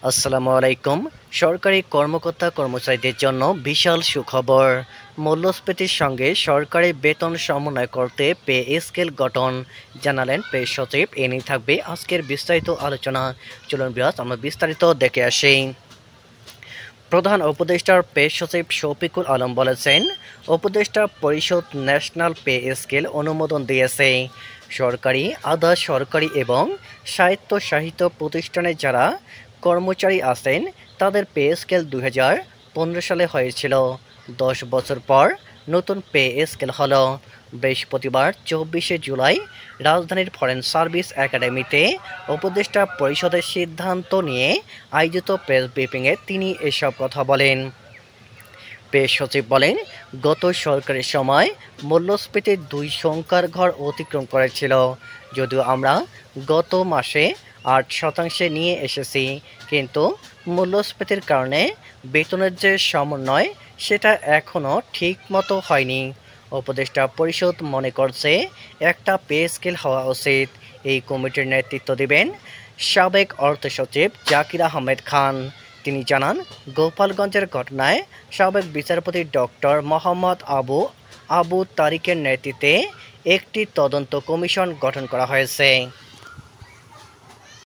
আসসালামু আলাইকুম। সরকারি কর্মকর্তা কর্মচারীদের জন্য বিশাল সুখবর। মূল্যস্ফীতির সঙ্গে সরকারি বেতন সমন্বয় করতে পে স্কেল গঠন জানালেন পে সচিব। এ নিয়ে থাকবে আজকের বিস্তারিত আলোচনা। চলুন ভিউয়ার্স, আমরা বিস্তারিত দেখে আসি। প্রধান উপদেষ্টার পে সচিব শফিকুল আলম বলেছেন, উপদেষ্টা পরিষদ ন্যাশনাল পে স্কেল অনুমোদন দিয়েছে। সরকারি, আধা সরকারি এবং স্বায়ত্তশাসিত প্রতিষ্ঠানে যারা কর্মচারী আছেন তাদের পে স্কেল 2015 সালে হয়েছিল। 10 বছর পর নতুন পে স্কেল হলো। বৃহস্পতিবার 24শে জুলাই রাজধানীর ফরেন সার্ভিস একাডেমিতে উপদেষ্টা পরিষদের সিদ্ধান্ত নিয়ে আয়োজিত প্রেস ব্রিফিংয়ে তিনি এসব কথা বলেন। পেশ সচিব বলেন, গত সরকারের সময় মূল্যস্ফীতি 2 সংখ্যার ঘর অতিক্রম করেছিল। যদিও আমরা গত মাসে 8% নিয়ে এসেছি, কিন্তু মূল্যস্ফীতির কারণে বেতনের যে সমন্বয় সেটা এখনও ঠিক মতো হয়নি। উপদেষ্টা পরিষদ মনে করছে একটা পে স্কেল হওয়া উচিত। এই কমিটির নেতৃত্ব দেবেন সাবেক অর্থ সচিব জাকির আহমেদ খান। তিনি জানান, গোপালগঞ্জের ঘটনায় সাবেক বিচারপতি ডক্টর মোহাম্মদ আবু তারিকের নেতৃত্বে একটি তদন্ত কমিশন গঠন করা হয়েছে।